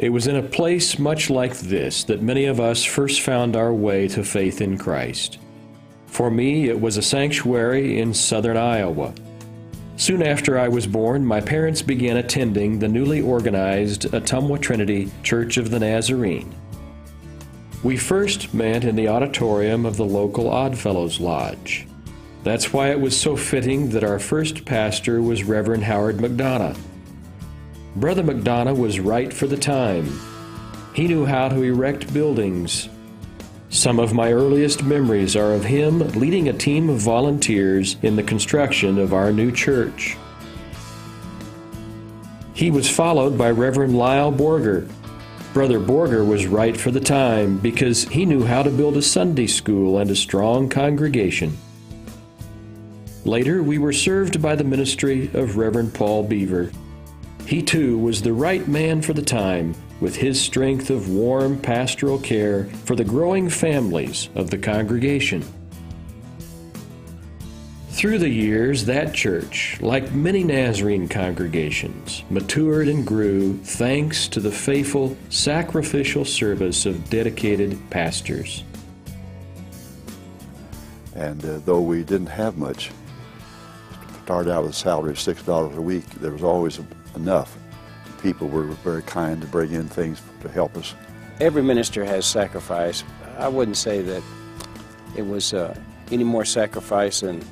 It was in a place much like this that many of us first found our way to faith in Christ. For me, it was a sanctuary in southern Iowa. Soon after I was born, my parents began attending the newly organized Ottumwa Trinity Church of the Nazarene. We first met in the auditorium of the local Oddfellows Lodge. That's why it was so fitting that our first pastor was Reverend Howard McDonough. Brother McDonough was right for the time. He knew how to erect buildings. Some of my earliest memories are of him leading a team of volunteers in the construction of our new church. He was followed by Reverend Lyle Borger. Brother Borger was right for the time because he knew how to build a Sunday school and a strong congregation. Later, we were served by the ministry of Reverend Paul Beaver. He too was the right man for the time, with his strength of warm pastoral care for the growing families of the congregation. Through the years, that church, like many Nazarene congregations, matured and grew thanks to the faithful, sacrificial service of dedicated pastors. And though we didn't have much, started out with a salary of $6 a week, there was always enough. People were very kind to bring in things to help us. Every minister has sacrifice. I wouldn't say that it was any more sacrifice than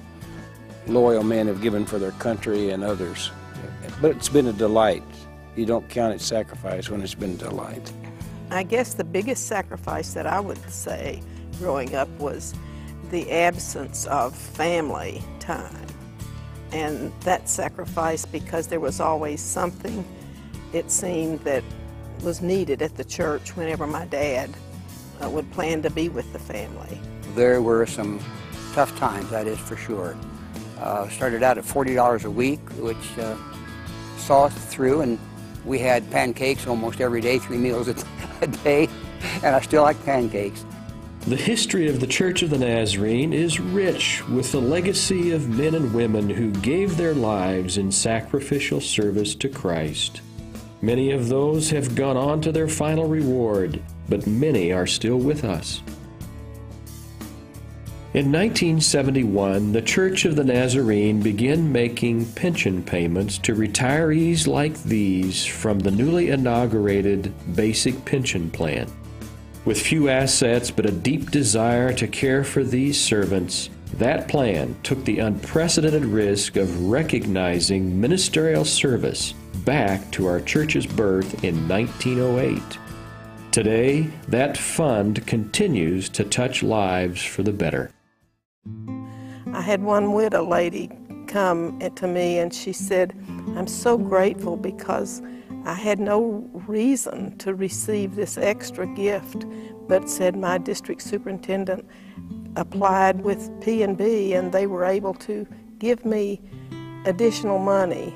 loyal men have given for their country and others. But it's been a delight. You don't count it sacrifice when it's been a delight. I guess the biggest sacrifice that I would say growing up was the absence of family time. And that sacrifice, because there was always something, it seemed, that was needed at the church whenever my dad would plan to be with the family. There were some tough times, that is for sure. Started out at $40 a week, which saw us through, and we had pancakes almost every day, 3 meals a day, and I still like pancakes. The history of the Church of the Nazarene is rich with the legacy of men and women who gave their lives in sacrificial service to Christ. Many of those have gone on to their final reward, but many are still with us. In 1971, the Church of the Nazarene began making pension payments to retirees like these from the newly inaugurated Basic Pension Plan. With few assets but a deep desire to care for these servants, that plan took the unprecedented risk of recognizing ministerial service back to our church's birth in 1908. Today, that fund continues to touch lives for the better. I had one widow lady come to me and she said, "I'm so grateful because I had no reason to receive this extra gift, but said my district superintendent applied with P&B and they were able to give me additional money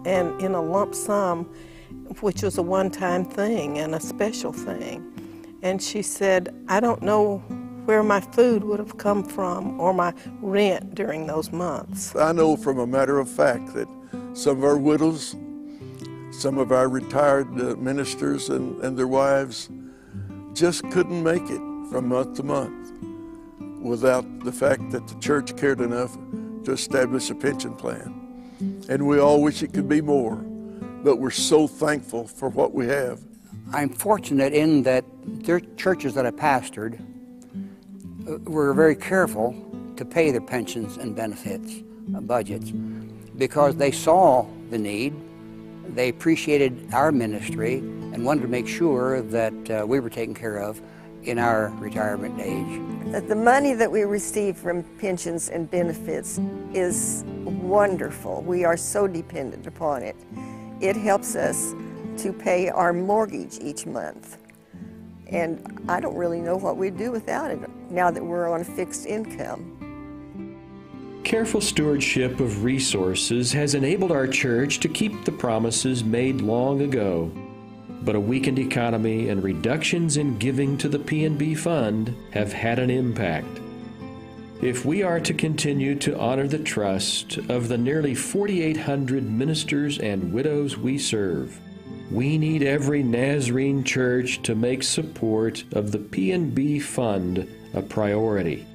and in a lump sum, which was a one-time thing and a special thing." And she said, "I don't know where my food would have come from or my rent during those months." I know from a matter of fact that some of our widows, some of our retired ministers and their wives just couldn't make it from month to month without the fact that the church cared enough to establish a pension plan. And we all wish it could be more, but we're so thankful for what we have. I'm fortunate in that their churches that I pastored were very careful to pay their pensions and benefits budgets because they saw the need. They appreciated our ministry and wanted to make sure that we were taken care of in our retirement age. The money that we receive from pensions and benefits is wonderful. We are so dependent upon it. It helps us to pay our mortgage each month. And I don't really know what we'd do without it now that we're on a fixed income. Careful stewardship of resources has enabled our church to keep the promises made long ago. But a weakened economy and reductions in giving to the P&B Fund have had an impact. If we are to continue to honor the trust of the nearly 4,800 ministers and widows we serve, We need every Nazarene church to make support of the P&B Fund a priority.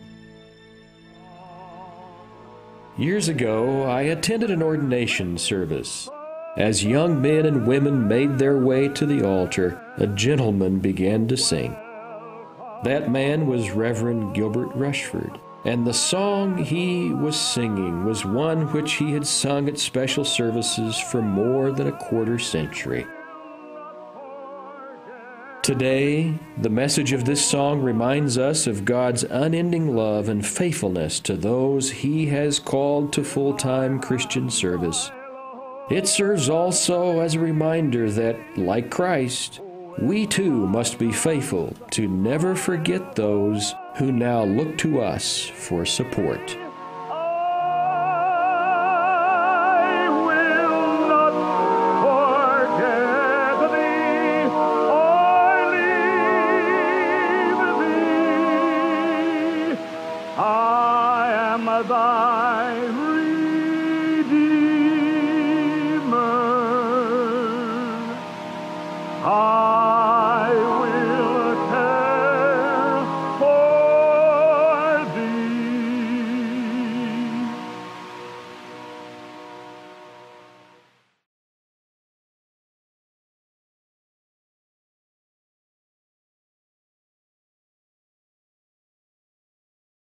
Years ago, I attended an ordination service. As young men and women made their way to the altar, a gentleman began to sing. That man was Reverend Gilbert Rushford, and the song he was singing was one which he had sung at special services for more than a quarter century. Today, the message of this song reminds us of God's unending love and faithfulness to those He has called to full-time Christian service. It serves also as a reminder that, like Christ, we too must be faithful to never forget those who now look to us for support. I am thy